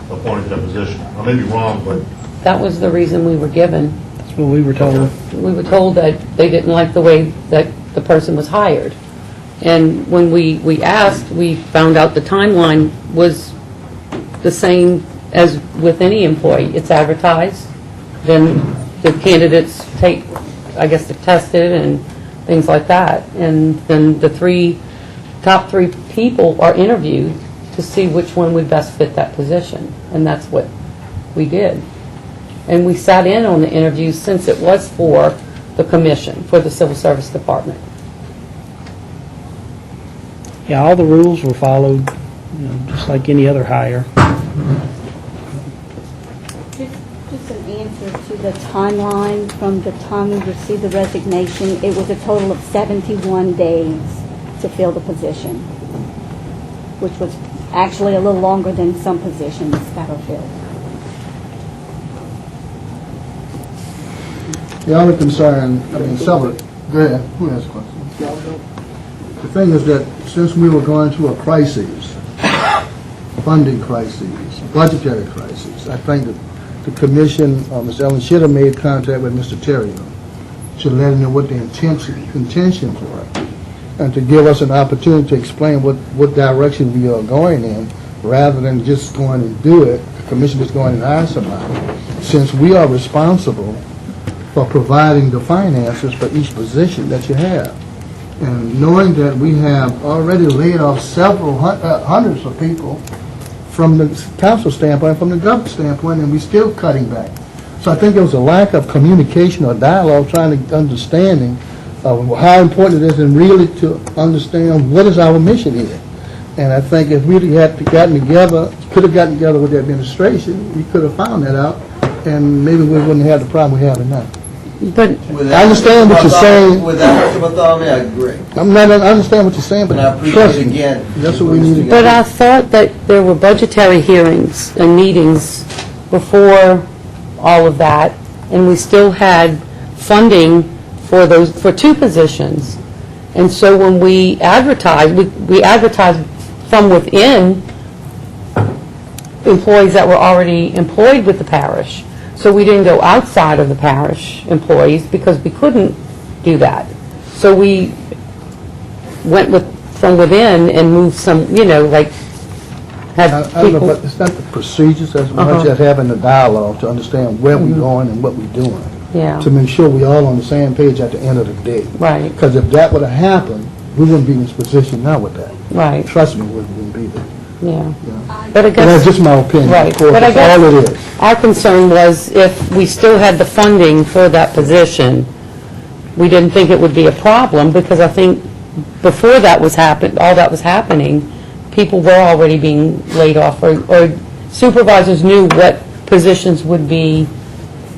appointed to that position. I may be wrong, but... That was the reason we were given. That's what we were told. We were told that they didn't like the way that the person was hired. And when we asked, we found out the timeline was the same as with any employee. It's advertised, then the candidates they're tested and things like that. And then the top three people are interviewed to see which one would best fit that position. And that's what we did. And we sat in on the interviews since it was for the commission, for the Civil Service Department. Yeah, all the rules were followed, just like any other hire. Just an answer to the timeline from the time we received the resignation. It was a total of 71 days to fill the position, which was actually a little longer than some positions that are filled. The only concern, several, go ahead, who has a question? The thing is that since we were going through a crisis, funding crises, budgetary crises. I think that the commission, Ms. Ellen, should have made contact with Mr. Terrio, should let him know what the intentions were, and to give us an opportunity to explain what direction we are going in, rather than just going and do it. The commission is going and hire somebody, since we are responsible for providing the finances for each position that you have. And knowing that we have already laid off several hundreds of people from the council standpoint, from the government standpoint, and we're still cutting back. So I think there was a lack of communication or dialogue, trying to understanding of how important it is, and really to understand what is our mission here. And I think if we had could have gotten together with the administration, we could have found that out, and maybe we wouldn't have the problem we have now. But I understand what you're saying. With that, Mr. Bartholomew, I agree. I understand what you're saying, but And I appreciate trust it me, again. that's what we need to get. But I thought that there were budgetary hearings and meetings before all of that, and we still had funding for two positions. And so when we advertised, we advertised from within employees that were already employed with the parish. So we didn't go outside of the parish employees because we couldn't do that. So we went from within and moved some, had I don't know, people. but it's not the procedures as much as having the dialogue to understand where we're going and what we're doing. Yeah. To make sure we're all on the same page at the end of the day. Right. Because if that would have happened, we wouldn't be in this position now with that. Right. Trust me, we wouldn't be there. Yeah. But I guess, that's just my opinion. right. Of course, But I that's all it guess is. our concern was if we still had the funding for that position, we didn't think it would be a problem, because I think before that was all that was happening, people were already being laid off, or supervisors knew what positions would be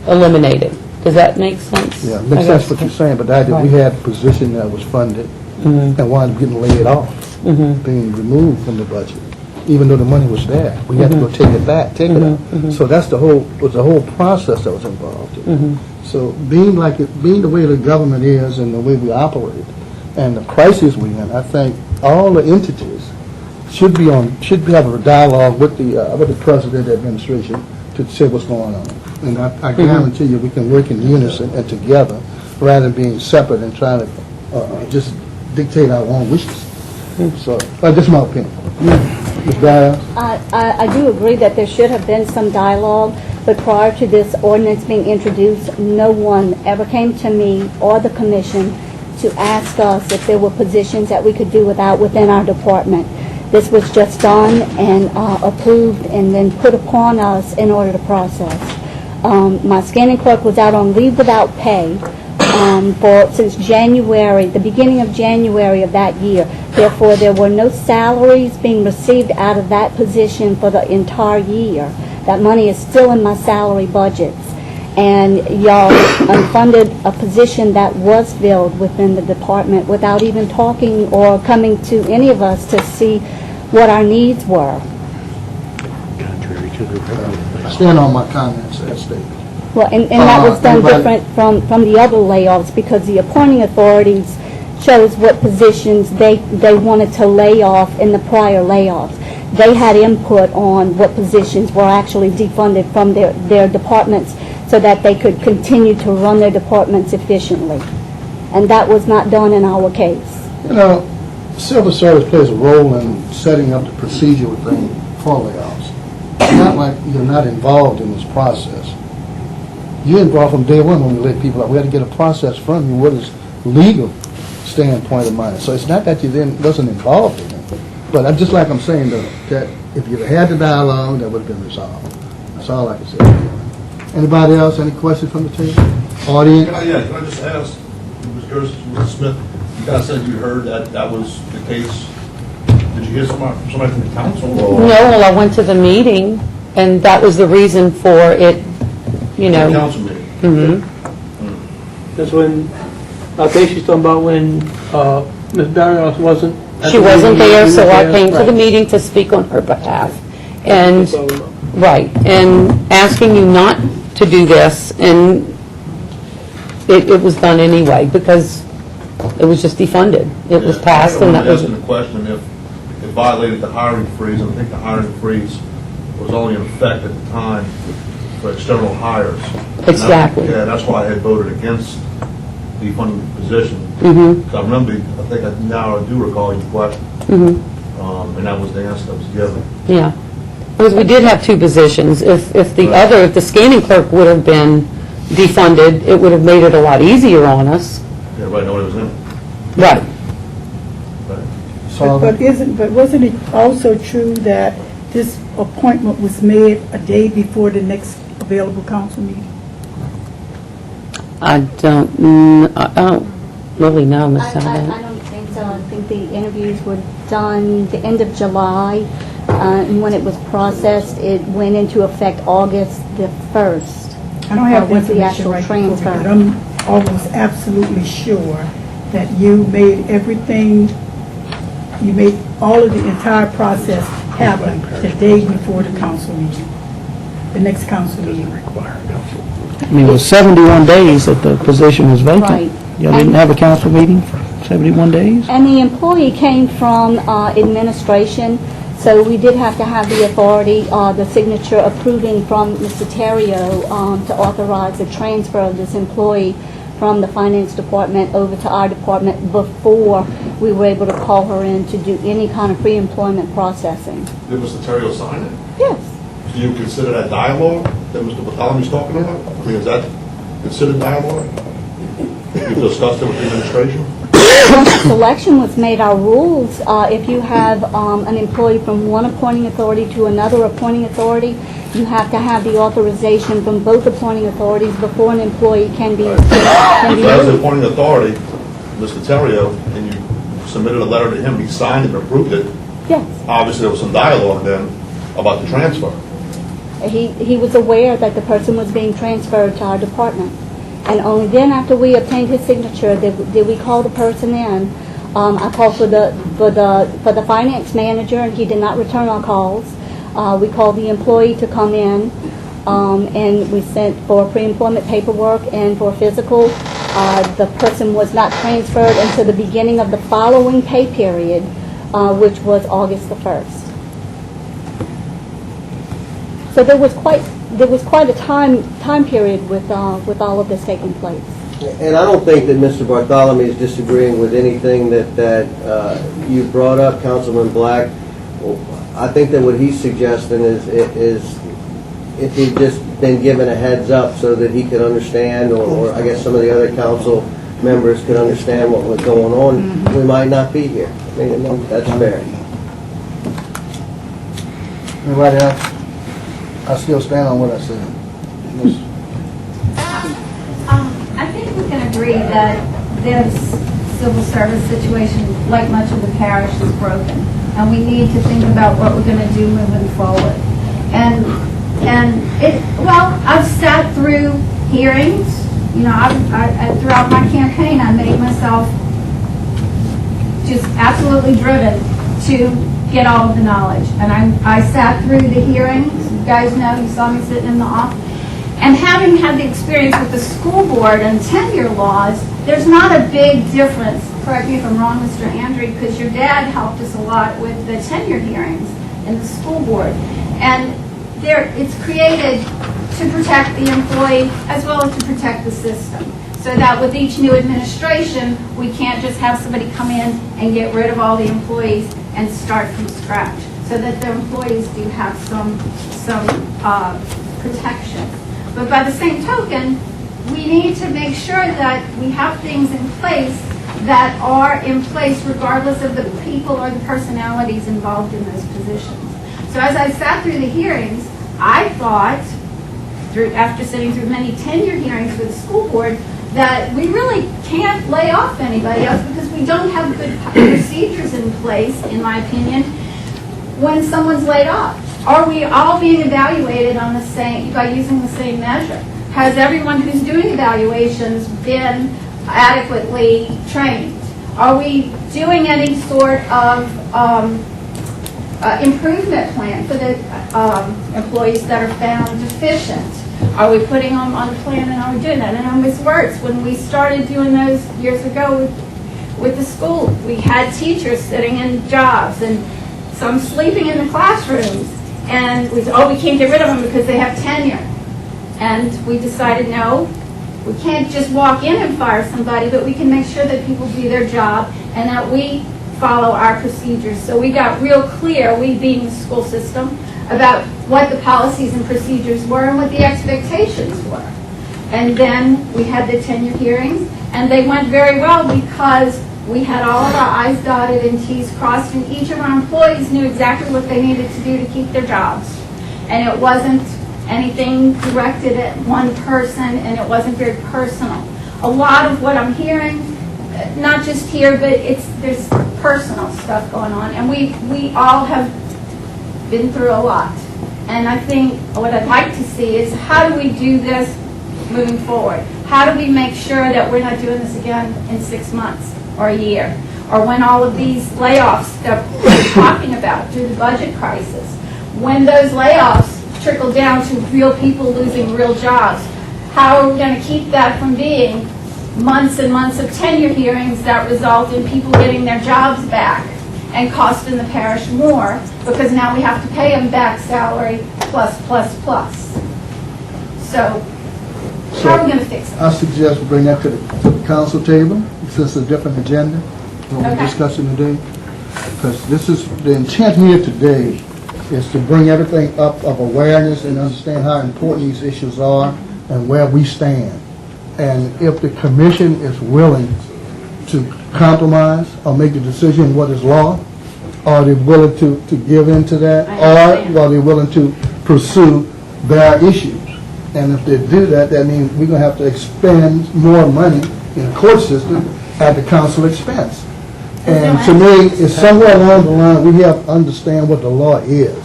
eliminated. Does that make sense? Yeah, it makes sense what you're saying, but the idea we had a position that was funded and wound up getting laid off, being removed from the budget, even though the money was there. We had to go take it back, take it out. So that's the whole process that was involved. So being the way the government is and the way we operate and the crisis we're in, I think all the entities should have a dialogue with the president of the administration to say what's going on. And I guarantee you we can work in unison and together rather than being separate and trying to just dictate our own wishes. So that's just my opinion. Ms. Dyer? I do agree that there should have been some dialogue, but prior to this ordinance being introduced, no one ever came to me or the commission to ask us if there were positions that we could do without within our department. This was just done and approved and then put upon us in order to process. My scanning clerk was out on leave without pay since January, the beginning of January of that year. Therefore, there were no salaries being received out of that position for the entire year. That money is still in my salary budgets. And y'all unfunded a position that was filled within the department without even talking or coming to any of us to see what our needs were. I stand on my comments as stated. Well, and that was done anybody- different from the other layoffs, because the appointing authorities chose what positions they wanted to lay off in the prior layoffs. They had input on what positions were actually defunded from their departments so that they could continue to run their departments efficiently. And that was not done in our case. Civil service plays a role in setting up the procedural thing for layoffs. It's not like you're not involved in this process. You're involved from day one when we let people out. We had to get a process from you, what is legal standpoint of mine. So it's not that you then wasn't involved in it. But just like I'm saying, though, that if you had the dialogue, that would have been resolved. That's all I can say. Anybody else? Any questions from the team? Audience? Can I just ask, Mr. Smith, you guys said you heard that was the case. Did you hear somebody from the council? Or? No, well, I went to the meeting, and that was the reason for it, The council meeting. That's when, I think she's talking about when Ms. Barrios wasn't. She wasn't there, so I came to the meeting to speak on her behalf. And, right, and asking you not to do this, and it was done anyway, because it was just defunded. It was passed, and that was... I'm asking the question, if violated the hiring freeze, and I think the hiring freeze was only in effect at the time for external hires. Exactly. Yeah, that's why I had voted against defunding the position. Mhm. 'Cause I remember, I think now I do recall your question, Mhm. and that was the answer that was given. Yeah. Because we did have two positions. If the scanning clerk would have been defunded, it would have made it a lot easier on us. Yeah, right, nobody was in it. Right. But wasn't it also true that this appointment was made a day before the next available council meeting? I don't really know, Ms. I Sullivan. don't think so. I think the interviews were done the end of July, and when it was processed, it went into effect August the 1st. I don't have the was the information actual right before me, transfer. but I'm almost absolutely sure that you made everything, you made all of the entire process happen the day before the council meeting, the next council meeting. I mean, it was 71 days that the position was vacant. Right. Y'all didn't have a council meeting for 71 days? And the employee came from administration, so we did have to have the authority, the signature approving from Mr. Terrio to authorize the transfer of this employee from the finance department over to our department before we were able to call her in to do any kind of pre-employment processing. Did Mr. Terrio sign it? Yes. Do you consider that dialogue that Mr. Bartholomew's talking about? I mean, is that considered dialogue? You discussed it with the administration? Once the selection was made, our rules, if you have an employee from one appointing authority to another appointing authority, you have to have the authorization from both appointing authorities before an employee can be As the moved. appointing authority, Mr. Terrio, and you submitted a letter to him, he signed it and approved it. Yes. Obviously, there was some dialogue then about the transfer. He was aware that the person was being transferred to our department. And only then, after we obtained his signature, did we call the person in. I called for the finance manager, and he did not return our calls. We called the employee to come in, and we sent for pre-employment paperwork and for physical. The person was not transferred until the beginning of the following pay period, which was August the 1st. So there was quite a time period with all of this taking place. And I don't think that Mr. Bartholomew is disagreeing with anything that you brought up, Councilman Black. I think that what he's suggesting is if he'd just been given a heads up so that he could understand, or I guess some of the other council members could understand what was going on, we might not be here. I mean, that's fair. Anybody else? I still stand on what I said. I think we can agree that this civil service situation, like much of the parish, is broken. And we need to think about what we're going to do moving forward. And I've sat through hearings. You know, throughout my campaign, I made myself just absolutely driven to get all of the knowledge. And I sat through the hearings. You guys know, you saw me sitting in the office. And having had the experience with the school board and tenure laws, there's not a big difference. Correct me if I'm wrong, Mr. Andre, because your dad helped us a lot with the tenure hearings in the school board. And it's created to protect the employee as well as to protect the system. So that with each new administration, we can't just have somebody come in and get rid of all the employees and start from scratch. So that the employees do have some protection. But by the same token, we need to make sure that we have things in place that are in place regardless of the people or the personalities involved in those positions. So as I sat through the hearings, I thought, after sitting through many tenure hearings with the school board, that we really can't lay off anybody else because we don't have good procedures in place, in my opinion, when someone's laid off. Are we all being evaluated on the same, by using the same measure? Has everyone who's doing evaluations been adequately trained? Are we doing any sort of improvement plan for the employees that are found deficient? Are we putting them on a plan and are we doing that? And on Ms. Wirtz, when we started doing those years ago with the school, we had teachers sitting in jobs and some sleeping in the classrooms. And we said, oh, we can't get rid of them because they have tenure. And we decided, no, we can't just walk in and fire somebody, but we can make sure that people do their job and that we follow our procedures. So we got real clear, we being the school system, about what the policies and procedures were and what the expectations were. And then we had the tenure hearings, and they went very well because we had all of our I's dotted and T's crossed, and each of our employees knew exactly what they needed to do to keep their jobs. And it wasn't anything directed at one person, and it wasn't very personal. A lot of what I'm hearing, not just here, but there's personal stuff going on, and we all have been through a lot. And I think what I'd like to see is how do we do this moving forward? How do we make sure that we're not doing this again in 6 months or a year? Or when all of these layoffs that we're talking about through the budget crisis, when those layoffs trickle down to real people losing real jobs, how are we going to keep that from being months and months of tenure hearings that result in people getting their jobs back and costing the parish more because now we have to pay them back salary plus. So how are we going to fix it? I suggest we bring that to the council table, since it's a different agenda, what we're discussing today. Because this is, the intent here today is to bring everything up of awareness and understand how important these issues are and where we stand. And if the commission is willing to compromise or make the decision what is law, are they willing to give in to that, or are they willing to pursue their issues? And if they do that, that means we're going to have to expend more money in the court system at the council expense. And to me, it's somewhere along the line we have to understand what the law is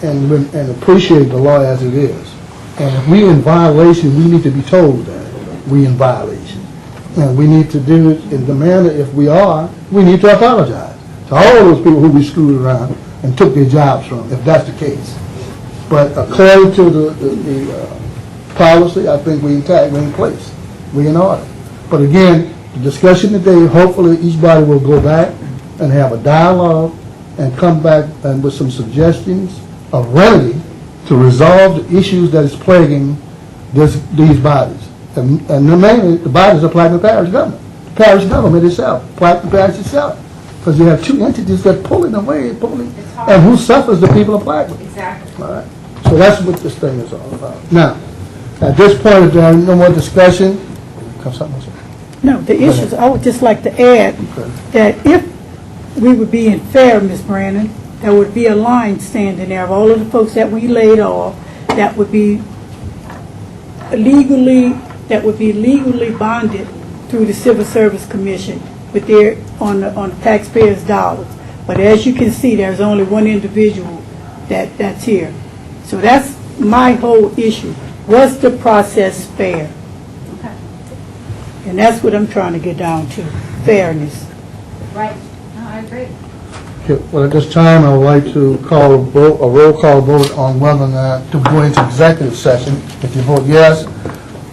and appreciate the law as it is. And if we're in violation, we need to be told that we're in violation. And we need to do it in the manner, if we are, we need to apologize to all those people who we screwed around and took their jobs from, if that's the case. But according to the policy, I think we're intact, we're in place, we're in order. But again, the discussion today, hopefully each body will go back and have a dialogue and come back and with some suggestions of remedy to resolve the issues that is plaguing these bodies. And mainly, the bodies are Plaquemine Parish government. The parish government itself, Plaquemine Parish itself. Because you have two entities that pulling away, and who suffers? The people of Plaquemine. Exactly. All right. So that's what this thing is all about. Now, at this point, if there is no more discussion, come something else. No, the issues, I would just like to add that if we were being fair, Ms. Brandon, there would be a line standing there of all of the folks that we laid off that would be legally bonded through the Civil Service Commission with their on the taxpayers' dollars. But as you can see, there's only one individual that's here. So that's my whole issue. Was the process fair? Okay. And that's what I'm trying to get down to, fairness. Right. No, I agree. Okay, well, at this time, I would like to call a roll call vote on whether or not to go into executive session. If you vote yes,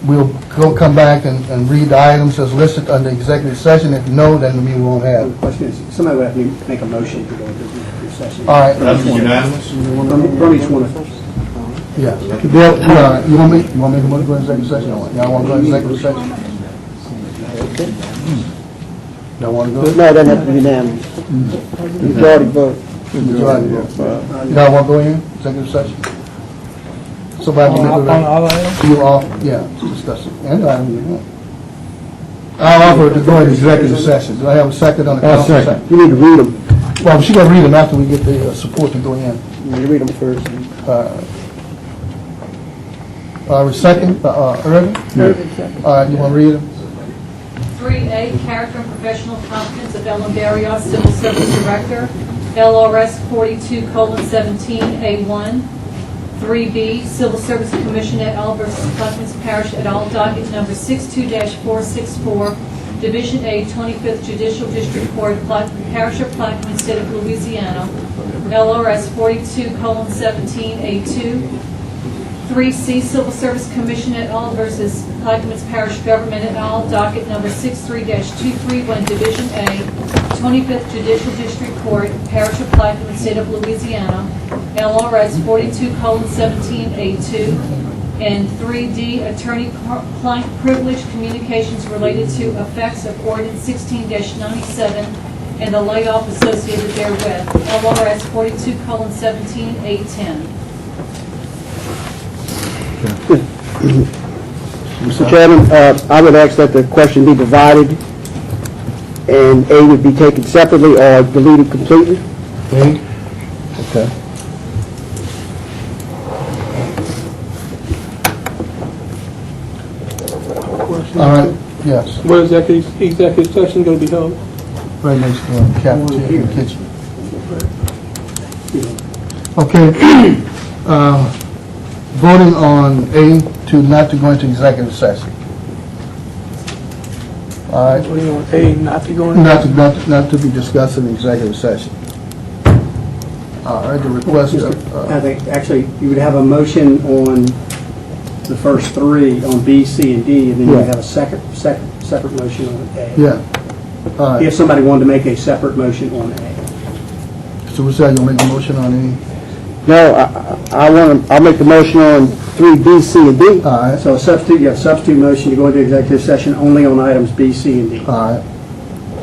we'll come back and read the items as listed under executive session. If no, then we won't have. The question is, somebody would have to make a motion to go into executive session. All right. That's unanimous? From each one of us. Yeah. Bill, you want me to go into executive session? Y'all want to go into executive session? Don't want to go? No, it doesn't have to be unanimous. Majority vote. Majority vote. Y'all want to go in executive session? Somebody can make a recommendation. You off? Yeah, discuss it. And I want. I'll offer to go into executive session. Do I have a second on the council? Second. You need to read them. Well, she's going to read them after we get the support to go in. You read them first. Second, Irvin? Irvin, second. All right, you want to read them? 3A, character and professional competence of Ellen Barrios, Civil Service Director, LRS 42:17A1. 3B, Civil Service Commission et al. versus Plaquemine Parish et al. Docket number 62-464, Division A, 25th Judicial District Court, Parish of Plaquemine, State of Louisiana, LRS 42:17A2. 3C, Civil Service Commission et al. Versus Plaquemines Parish Government et al., docket number 63-231, Division A, 25th Judicial District Court, Parish of Plaquemines, State of Louisiana, NLR Rights 42:17A2, and 3D, Attorney-Client Privilege Communications related to effects of Ordinance 16-97 and the layoff associated therewith, NLR Rights 42:17A10. Mr. Chairman, I would ask that the question be divided, and A would be taken separately or deleted completely. Okay. Okay. All right, yes, Where is executive session going to be held? right next to the cafeteria and kitchen. Okay, voting on A to not to go into executive session. All right, What do you want, A, not to go in? not to be discussed in executive session. All right, the request I of, think, actually, you would have a motion on the first three, on B, C, and D, and then you would Yeah. have a separate motion on A. yeah, all right. If somebody wanted to make a separate motion on A. So what's that, you'll make a motion on any? No, I'll make the motion on 3B, C, and D. All right, So you have a substitute motion to go into executive session only on items B, C, and D. all right.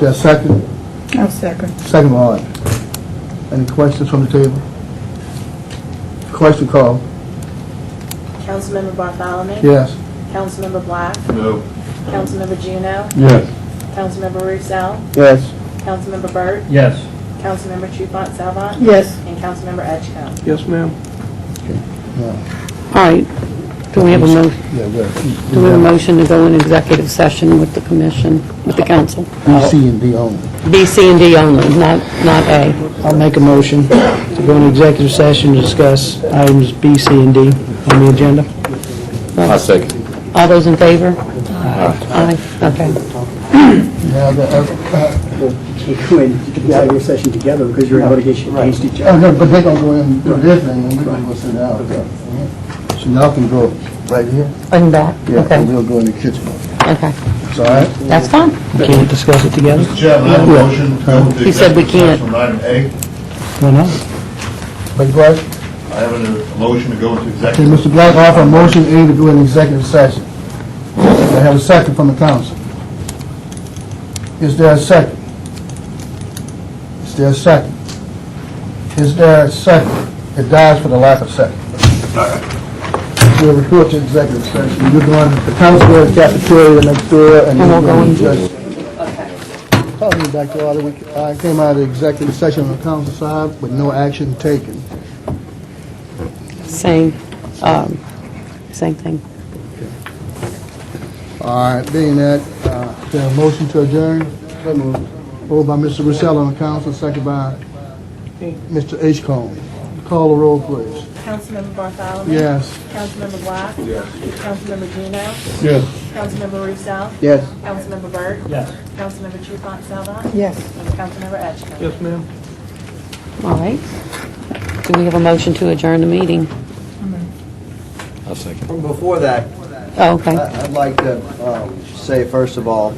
There's a second? I'll second. Second one. Any questions from the table? Question call. Councilmember Bartholomew? Yes. Councilmember Black? No. Councilmember Juneau? Yes. Councilmember Roussel? Yes. Councilmember Burt? Yes. Councilmember Trufant Salvant? Yes. And Councilmember Edgecombe? Yes, ma'am. Yeah. All right. Do we have a motion? Yeah, good. Do we have a motion to go in executive session with the commission, with the council? B, C, and D only. B, C, and D only, not A. I'll make a motion to go into executive session to discuss items B, C, and D on the agenda. I second. All those in favor? Aye. Okay. Now, You go in executive session together because you're able to get against each oh, other. no, but they're gonna go in and do this thing, and we're gonna go sit down. So y'all can go right here? In back? Yeah, Okay. and we'll go in the kitchen. Okay. It's all right? That's fine. We can't discuss it together? Mr. Chairman, I have a motion to go into He said we executive can't. session on item A. Why not? But what? I have a motion to go into Okay, executive. Mr. Black offer a motion A to go in executive session. I have a second from the council. Is there a second? Is there a second? Is there a second? It dies for the lack of second. We'll report to executive session. You're going, the council will have cafeteria next door, and And you're we'll go going in. to just... Talking back to order, I came out of the executive session on the council side with no action taken. Same, same thing. All right, being that, there a motion to adjourn? So moved. Moved by Mr. Roussel on the council, second by Mr. Edgecombe. Call the roll, please. Councilmember Bartholomew? Yes. Councilmember Black? Yes. Councilmember Juneau? Yes. Councilmember Roussel? Yes. Councilmember Burt? Yes. Councilmember Trufant Salvant? Yes. And Councilmember Edgecombe? Yes, ma'am. All right. Do we have a motion to adjourn the meeting? I second. Before that, Oh, okay. I'd like to say, first of all,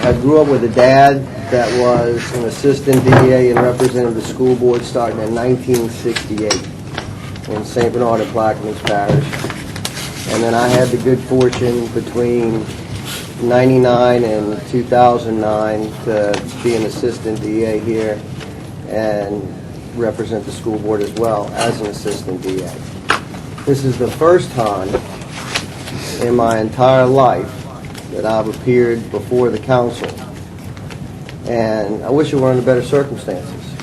I grew up with a dad that was an assistant DA and represented the school board starting in 1968 in St. Bernard and Plaquemines Parish. And then I had the good fortune between 99 and 2009 to be an assistant DA here and represent the school board as well as an assistant DA. This is the first time in my entire life that I've appeared before the council. And I wish it were under better circumstances.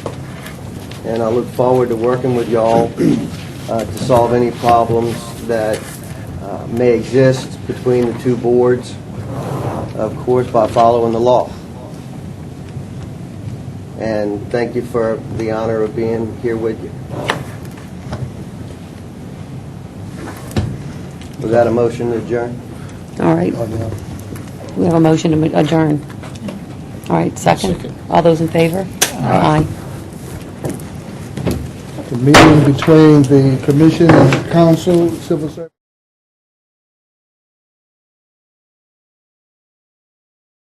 And I look forward to working with y'all to solve any problems that may exist between the two boards, of course, by following the law. And thank you for the honor of being here with you. Was that a motion to adjourn? All right. We have a motion to adjourn. All right, second. All those in favor? Aye. The meeting between the commission and council, civil service.